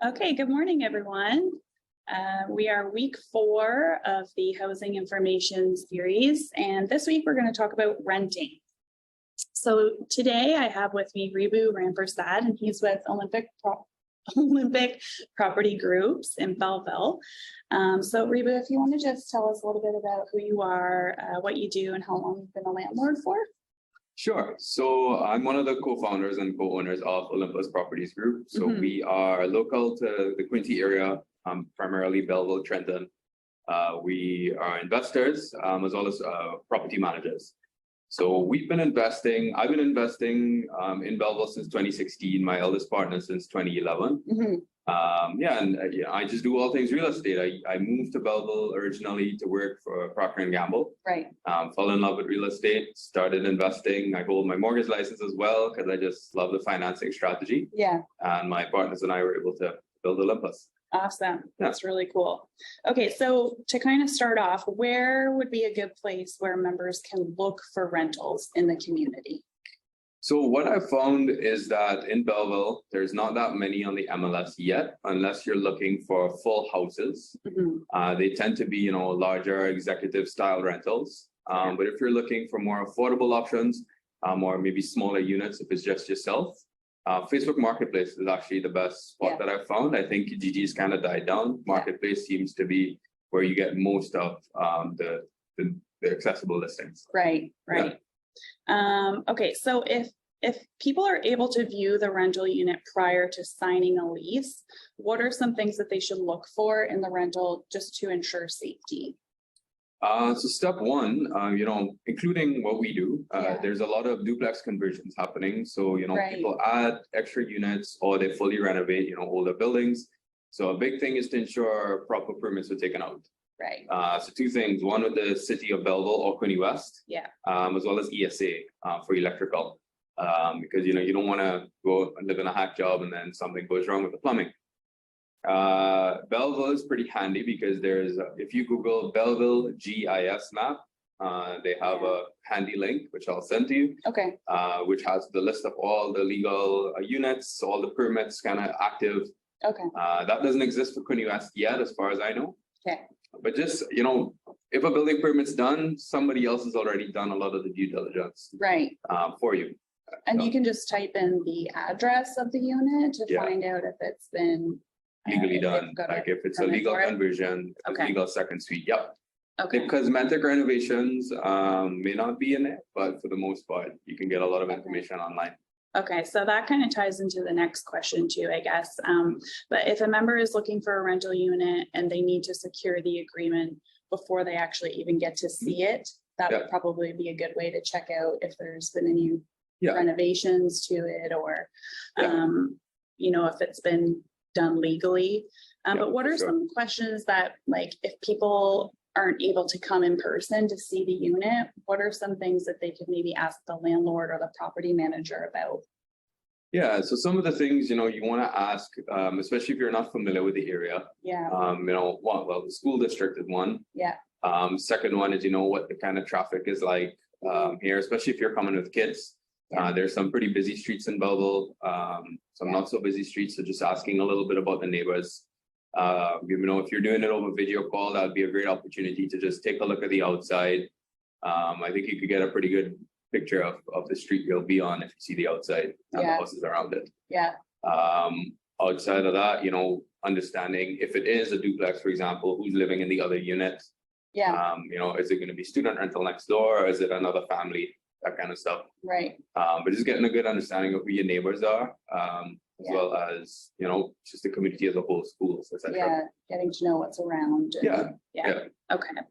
Okay, good morning, everyone. We are week 4 of the housing information series, and this week we're going to talk about renting. So today I have with me Ribhu Rampersad, and he's with Olympic Property Groups in Belleville. So Ribhu, if you want to just tell us a little bit about who you are, what you do, and how long you've been a landlord for. Sure. So I'm one of the co-founders and co-owners of Olympus Properties Group. So we are local to the Quinte area, primarily Belleville, Trenton. We are investors as well as property managers. So we've been investing. I've been investing in Belleville since 2016. My eldest partner since 2011. I just do all things real estate. I moved to Belleville originally to work for Procter & Gamble. Right. Fell in love with real estate, started investing. I hold my mortgage license as well because I just love the financing strategy. Yeah. And my partners and I were able to build Olympus. Awesome. That's really cool. Okay, so to kind of start off, where would be a good place where members can look for rentals in the community? So what I've found is that in Belleville, there's not that many on the MLS yet, unless you're looking for full houses. They tend to be, larger executive style rentals. But if you're looking for more affordable options, or maybe smaller units, if it's just yourself, Facebook Marketplace is actually the best spot that I've found. I think Gigi's kind of died down. Marketplace seems to be where you get most of the accessible listings. Right. Okay, so if people are able to view the rental unit prior to signing a lease, what are some things that they should look for in the rental just to ensure safety? So step one, including what we do, there's a lot of duplex conversions happening. So, people add extra units or they fully renovate, older buildings. So a big thing is to ensure proper permits are taken out. Right. So two things, one with the city of Belleville or Quinte West, as well as ESA for electrical. Because, you don't want to go and live in a hack job and then something goes wrong with the plumbing. Belleville is pretty handy because if you Google Belleville GIS map, they have a handy link, which I'll send to you. Okay. Which has the list of all the legal units, all the permits kind of active. Okay. That doesn't exist for Quinte West yet, as far as I know. Okay. But just, if a building permit's done, somebody else has already done a lot of the due diligence. Right. For you. And you can just type in the address of the unit to find out if it's been legally done, like if it's a legal conversion, legal second suite. Yep. Okay. The cosmetic renovations may not be in it, but for the most part, you can get a lot of information online. Okay, so that kind of ties into the next question too, I guess. But if a member is looking for a rental unit and they need to secure the agreement before they actually even get to see it, that would probably be a good way to check out if there's been any renovations to it or, if it's been done legally. But what are some questions that, like, if people aren't able to come in person to see the unit, what are some things that they could maybe ask the landlord or the property manager about? Yeah, so some of the things, you want to ask, especially if you're not familiar with the area. Yeah. The school district is one. Yeah. Second one is, what the kind of traffic is like here, especially if you're coming with kids. There's some pretty busy streets in Belleville, some not so busy streets. So just asking a little bit about the neighbors. If you're doing it over video call, that'd be a great opportunity to just take a look at the outside. I think you could get a pretty good picture of the street you'll be on if you see the outside and the houses around it. Yeah. Outside of that, understanding if it is a duplex, for example, who's living in the other unit. Yeah. Is it going to be student rental next door or is it another family? That kind of stuff. Right. But just getting a good understanding of who your neighbors are, as well as, just the community as a whole, schools, etc. Yeah, getting to know what's around. Yeah. Okay.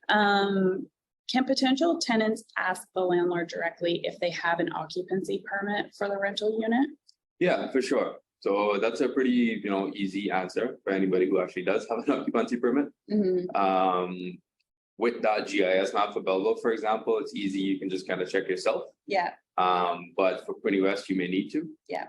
Can potential tenants ask the landlord directly if they have an occupancy permit for the rental unit? Yeah, for sure. So that's a pretty, easy answer for anybody who actually does have an occupancy permit. With that GIS map for Belleville, for example, it's easy. You can just kind of check yourself. Yeah. But for Quinte West, you may need to. Yeah.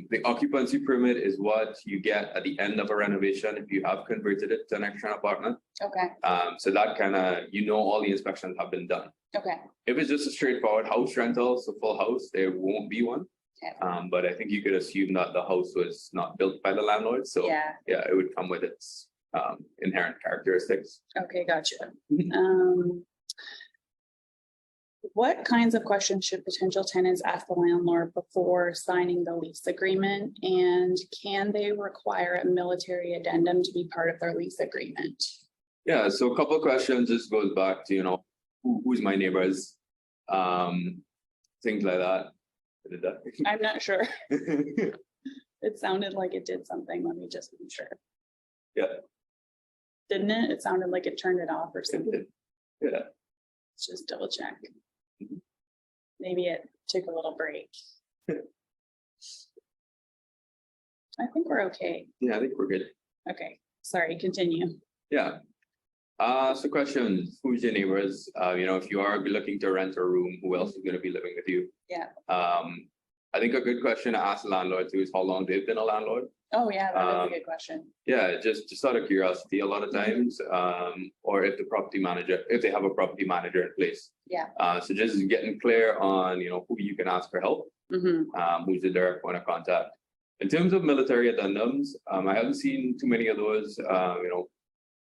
The occupancy permit is what you get at the end of a renovation if you have converted it to an extra apartment. Okay. So that kind of, all the inspections have been done. Okay. If it's just a straightforward house rental, so full house, there won't be one. Okay. But I think you could assume that the house was not built by the landlord, so Yeah, yeah, it would come with its inherent characteristics. okay, gotcha. Mhm. What kinds of questions should potential tenants ask the landlord before signing the lease agreement? And can they require a military addendum to be part of their lease agreement? Yeah, so a couple of questions just goes back to, who's my neighbors, things like that. Did that? I'm not sure. It sounded like it did something. Let me just be sure. Yeah, Didn't it? It sounded like it turned it off or it something. did. Yeah. Let's just double check. Mhm. Maybe it took a little break. I think we're okay. Yeah, I think we're good. Okay, sorry, continue. Yeah. So questions, who's your neighbors? If you are looking to rent a room, who else is going to be living with you? Yeah. I think a good question to ask the landlord too is how long they've been a landlord. Oh, yeah, that is a good question. Yeah, just out of curiosity, a lot of times, or if if they have a property manager in place. Yeah. So just getting clear on, who you can ask for help, who's the direct point of contact. In terms of military addendums, I haven't seen too many of those,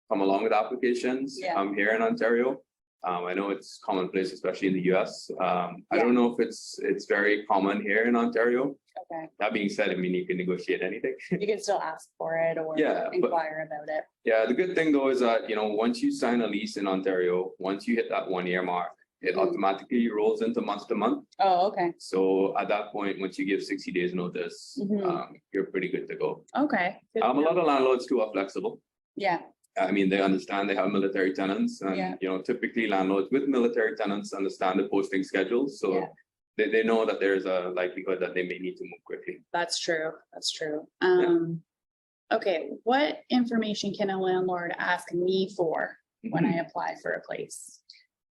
come along with applications here in Ontario. I know it's commonplace, especially in the US. I don't know if it's very common here in Ontario. Okay, That being said, I mean, you can negotiate anything. you can still ask for it or inquire about it. Yeah, the good thing though is that, once you sign a lease in Ontario, once you hit that 1 year mark, it automatically rolls into month to month. Oh, okay. So at that point, once you give 60 days notice, you're pretty good to go. Okay. A lot of landlords too are flexible. Yeah. I mean, they understand they have military tenants and, typically landlords with military tenants understand the posting schedules. So they know that there's a likelihood that they may need to move quickly. That's true. That's true. Okay, what information can a landlord ask me for when I apply for a place?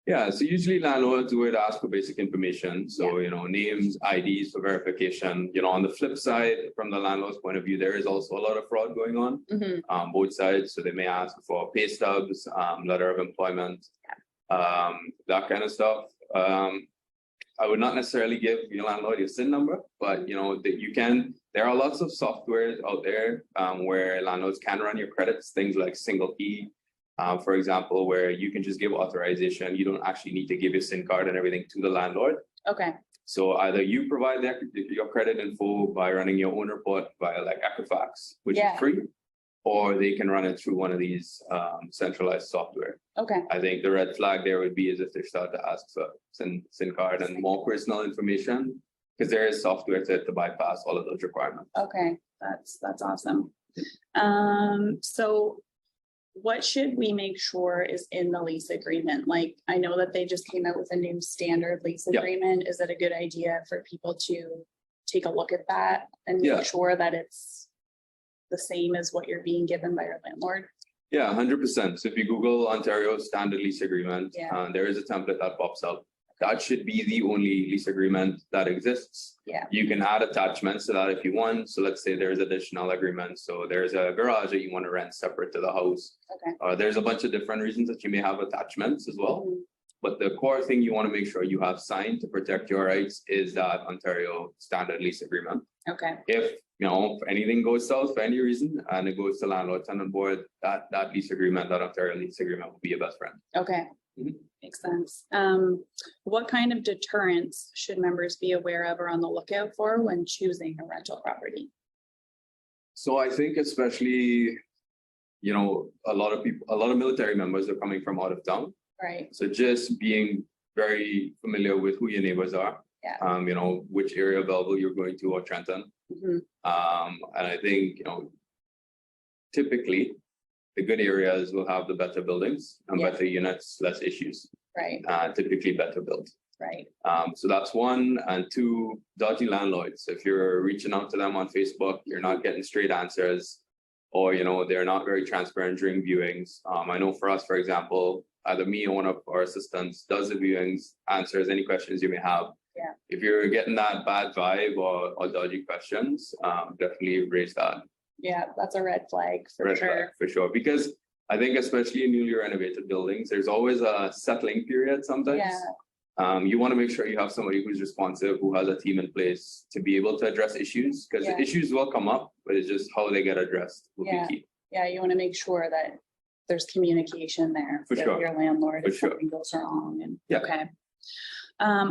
Yeah, so usually landlords would ask for basic information. So, names, IDs for verification. On the flip side, from the landlord's point of view, there is also a lot of fraud going on both sides. So they may ask for pay stubs, letter of employment, that kind of stuff. I would not necessarily give your landlord your SIN number, but that you can. There are lots of softwares out there where landlords can run your credits, things like Single Key. For example, where you can just give authorization. You don't actually need to give your SIN card and everything to the landlord. Okay. So either you provide your credit info by running your own report via like Equifax, which is free, or they can run it through one of these centralized software. Okay. I think the red flag there would be is if they start to ask for SIN card and more personal information, because there is software to bypass all of those requirements. Okay, that's awesome. So what should we make sure is in the lease agreement? Like, I know that they just came out with a new standard lease agreement. Is it a good idea for people to take a look at that and make sure that it's the same as what you're being given by your landlord? Yeah, 100%. So if you Google Ontario standard lease agreement, there is a template that pops up. That should be the only lease agreement that exists. Yeah. You can add attachments to that if you want. So let's say there's additional agreements. So there's a garage that you want to rent separate to the house. Okay. There's a bunch of different reasons that you may have attachments as well. But the core thing you want to make sure you have signed to protect your rights is that Ontario standard lease agreement. Okay. If anything goes south for any reason and it goes to landlord tenant board, that lease agreement, that Ontario lease agreement will be your best friend. Okay. Makes sense. What kind of deterrents should members be aware of or on the lookout for when choosing a rental property? So I think especially, a lot of military members are coming from out of town. Right. So just being very familiar with who your neighbors are. Yeah. Which area of Belleville you're going to or Trenton. And I think, typically the good areas will have the better buildings and better units, less issues. Right. Typically better built. Right. So that's one. And two, dodgy landlords. If you're reaching out to them on Facebook, you're not getting straight answers, or they're not very transparent during viewings. I know for us, for example, either me or one of our assistants does the viewings, answers any questions you may have. Yeah. If you're getting that bad vibe or dodgy questions, definitely raise that. Yeah, that's a red flag for Red sure. flag, for sure. Because I think especially in newly renovated buildings, there's always a settling period sometimes. Yeah. You want to make sure you have somebody who's responsive, who has a team in place to be able to address issues, because Yeah. issues will come up, but it's just how they get addressed will Yeah. be key. Yeah, you want to make sure that there's communication there For with sure. your landlord For if sure. something goes wrong and, Yeah. okay.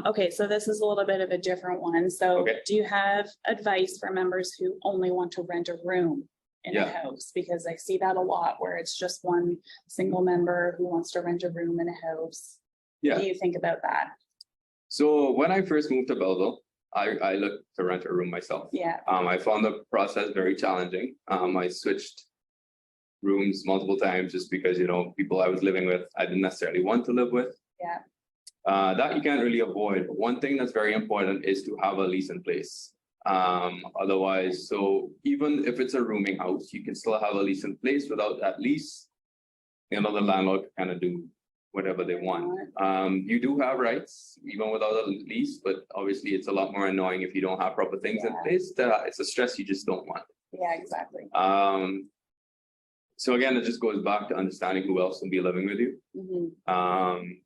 Okay, so this is a little bit of a different one. So Okay. do you have advice for members who only want to rent a room in a Yeah. house? Because I see that a lot where it's just one single member who wants to rent a room in a house. What Yeah. do you think about that? So when I first moved to Belleville, I looked to rent a room myself. Yeah, I found the process very challenging. I switched rooms multiple times just because, people I was living with, I didn't necessarily want to live with. yeah, That you can't really avoid. But one thing that's very important is to have a lease in place. Otherwise, so even if it's a rooming house, you can still have a lease in place. Without that lease, the landlord can kind of do whatever they want. You do have rights even without a lease, but obviously it's a lot more annoying if you don't have proper things in Yeah. place. It's a stress you just don't want. yeah, exactly. So again, it just goes back to understanding who else will be living with you. Mhm.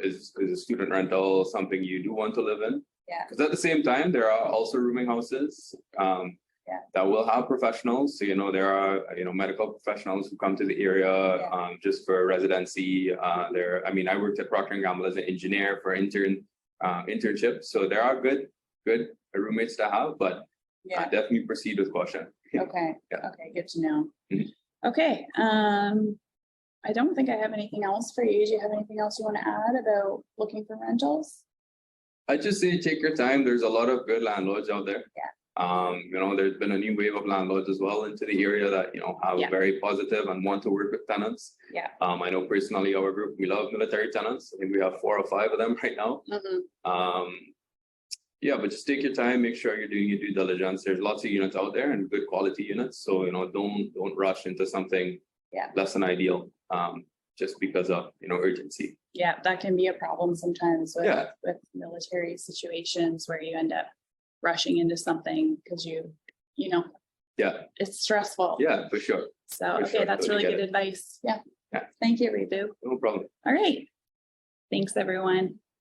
Is a student rental something you do want to live in? Yeah. Because at the same time, there are also rooming houses Yeah. that will have professionals. So, there are, medical professionals who come to the area Yeah. just for residency. I worked at Procter & Gamble as an engineer for internship. So there are good roommates to have, but Yeah, definitely proceed with caution. okay, Yeah. okay, good to know. Mhm. Okay, I don't think I have anything else for you. Do you have anything else you want to add about looking for rentals? I just say take your time. There's a lot of good landlords out there. Yeah. There's been a new wave of landlords as well into the area that, have Yeah. very positive and want to work with tenants. Yeah. I know personally our group, we love military tenants. I think we have 4 or 5 of them right now. Mhm. Yeah, but just take your time, make sure you're doing your due diligence. There's lots of units out there and good quality units. So, don't rush into something Yeah. less than ideal, just because of, urgency. Yeah, that can be a problem sometimes with, Yeah. with military situations where you end up rushing into something because you know, Yeah, it's stressful. yeah, for sure. So, for okay, sure. that's Totally really get good advice. Yeah. Yeah. Thank you, Ribhu. No problem. All right. Thanks, everyone.